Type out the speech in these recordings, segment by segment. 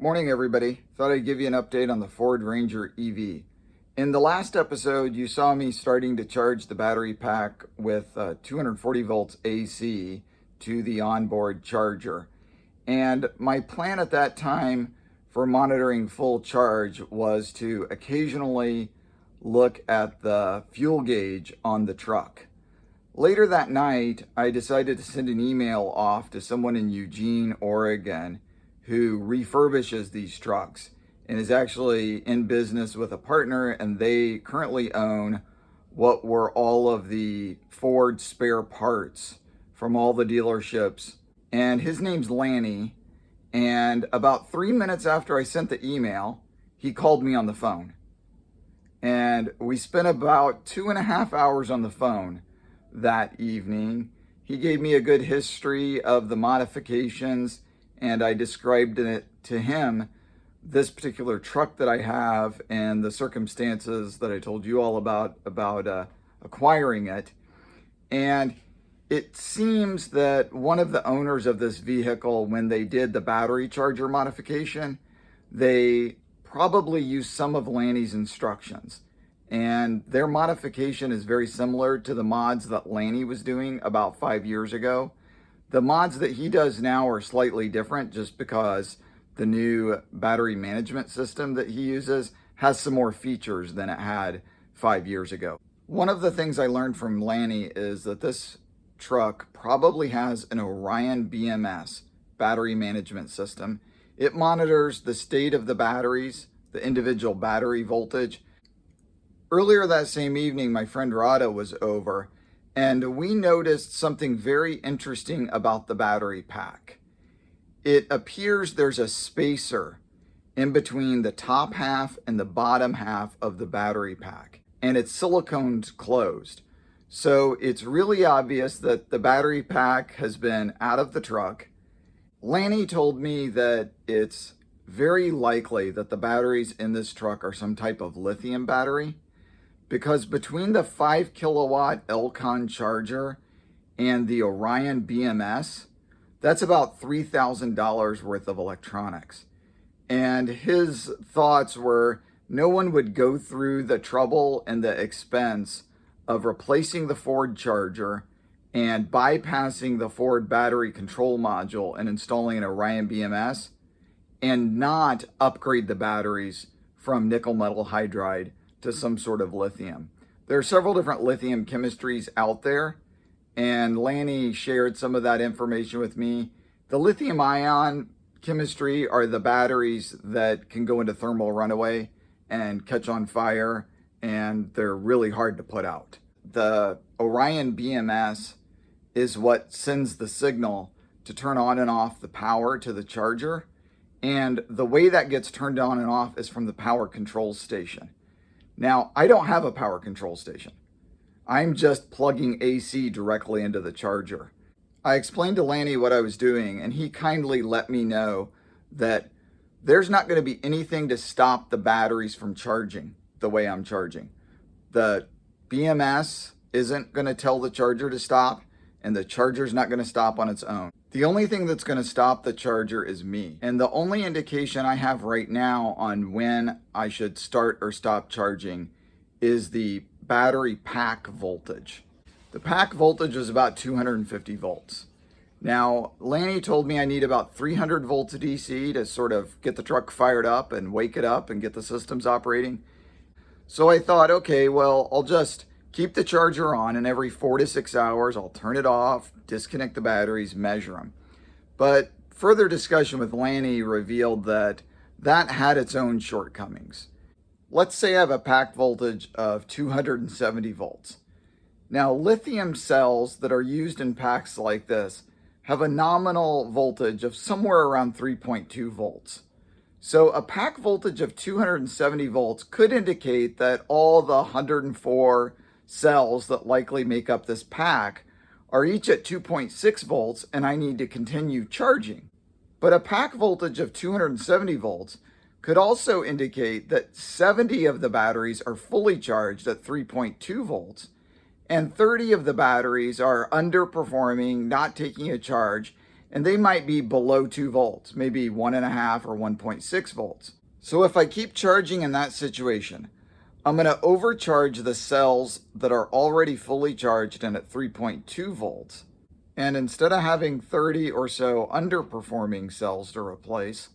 Morning, everybody. Thought I'd give you an update on the Ford Ranger EV. In the last episode, you saw me starting to charge the battery pack with 240 volts AC to the onboard charger. And my plan at that time for monitoring full charge was to occasionally look at the fuel gauge on the truck. Later that night, I decided to send an email off to someone in Eugene, Oregon, who refurbishes these trucks and is actually in business with a partner, and they currently own what were all of the Ford spare parts from all the dealerships. And his name's Lanny. And about 3 minutes after I sent the email, he called me on the phone. And we spent about 2.5 hours on the phone that evening. He gave me a good history of the modifications, and I described it to him, this particular truck that I have and the circumstances that I told you all about acquiring it. And it seems that one of the owners of this vehicle, when they did the battery charger modification, they probably used some of Lanny's instructions. And their modification is very similar to the mods that Lanny was doing about 5 years ago. The mods that he does now are slightly different just because the new battery management system that he uses has some more features than it had 5 years ago. One of the things I learned from Lanny is that this truck probably has an Orion BMS battery management system. It monitors the state of the batteries, the individual battery voltage. Earlier that same evening, my friend Rada was over, and we noticed something very interesting about the battery pack. It appears there's a spacer in between the top half and the bottom half of the battery pack, and it's siliconed closed. So it's really obvious that the battery pack has been out of the truck. Lanny told me that it's very likely that the batteries in this truck are some type of lithium battery, because between the 5 kilowatt Elcon charger and the Orion BMS, that's about $3,000 worth of electronics. And his thoughts were no one would go through the trouble and the expense of replacing the Ford charger and bypassing the Ford battery control module and installing an Orion BMS and not upgrade the batteries from nickel metal hydride to some sort of lithium. There are several different lithium chemistries out there, and Lanny shared some of that information with me. The lithium ion chemistry are the batteries that can go into thermal runaway and catch on fire, and they're really hard to put out. The Orion BMS is what sends the signal to turn on and off the power to the charger, and the way that gets turned on and off is from the power control station. Now, I don't have a power control station. I'm just plugging AC directly into the charger. I explained to Lanny what I was doing, and he kindly let me know that there's not going to be anything to stop the batteries from charging the way I'm charging. The BMS isn't going to tell the charger to stop, and the charger's not going to stop on its own. The only thing that's going to stop the charger is me. And the only indication I have right now on when I should start or stop charging is the battery pack voltage. The pack voltage is about 250 volts. Now, Lanny told me I need about 300 volts of DC to sort of get the truck fired up and wake it up and get the systems operating. So I thought, okay, well, I'll just keep the charger on, and every 4 to 6 hours, I'll turn it off, disconnect the batteries, measure them. But further discussion with Lanny revealed that that had its own shortcomings. Let's say I have a pack voltage of 270 volts. Now, lithium cells that are used in packs like this have a nominal voltage of somewhere around 3.2 volts. So a pack voltage of 270 volts could indicate that all the 104 cells that likely make up this pack are each at 2.6 volts, and I need to continue charging. But a pack voltage of 270 volts could also indicate that 70 of the batteries are fully charged at 3.2 volts, and 30 of the batteries are underperforming, not taking a charge, and they might be below 2 volts, maybe 1.5 or 1.6 volts. So if I keep charging in that situation, I'm going to overcharge the cells that are already fully charged and at 3.2 volts. And instead of having 30 or so underperforming cells to replace,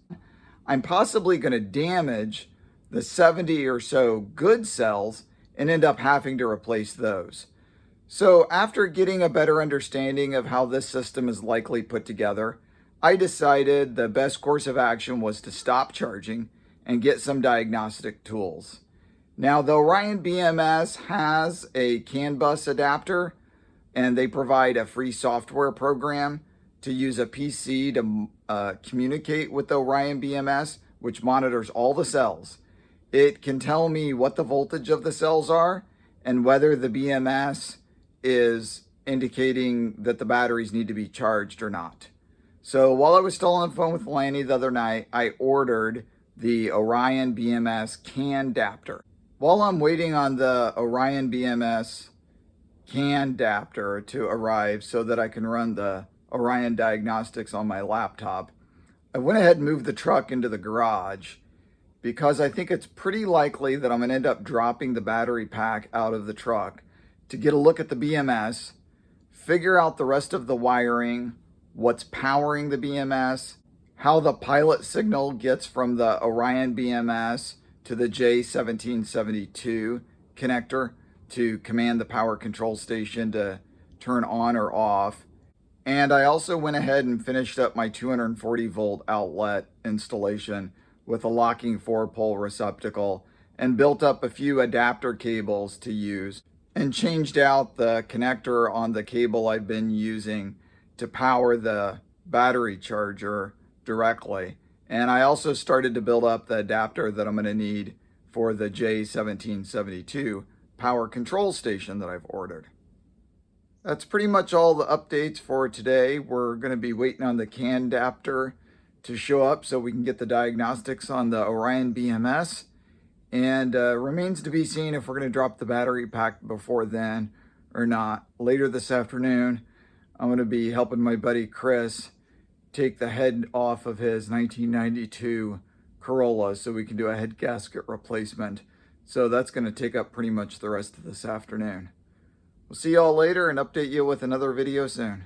I'm possibly going to damage the 70 or so good cells and end up having to replace those. So after getting a better understanding of how this system is likely put together, I decided the best course of action was to stop charging and get some diagnostic tools. Now, the Orion BMS has a CAN bus adapter, and they provide a free software program to use a PC to communicate with the Orion BMS, which monitors all the cells. It can tell me what the voltage of the cells are and whether the BMS is indicating that the batteries need to be charged or not. So while I was still on the phone with Lanny the other night, I ordered the Orion BMS CAN adapter. While I'm waiting on the Orion BMS CAN adapter to arrive so that I can run the Orion diagnostics on my laptop, I went ahead and moved the truck into the garage because I think it's pretty likely that I'm going to end up dropping the battery pack out of the truck to get a look at the BMS, figure out the rest of the wiring, what's powering the BMS, how the pilot signal gets from the Orion BMS to the J1772 connector to command the power control station to turn on or off. And I also went ahead and finished up my 240 volt outlet installation with a locking 4-pole receptacle and built up a few adapter cables to use and changed out the connector on the cable I've been using to power the battery charger directly. And I also started to build up the adapter that I'm going to need for the J1772 power control station that I've ordered. That's pretty much all the updates for today. We're going to be waiting on the CAN adapter to show up so we can get the diagnostics on the Orion BMS. And remains to be seen if we're going to drop the battery pack before then or not. Later this afternoon, I'm going to be helping my buddy Chris take the head off of his 1992 Corolla so we can do a head gasket replacement. So that's going to take up pretty much the rest of this afternoon. We'll see y'all later and update you with another video soon.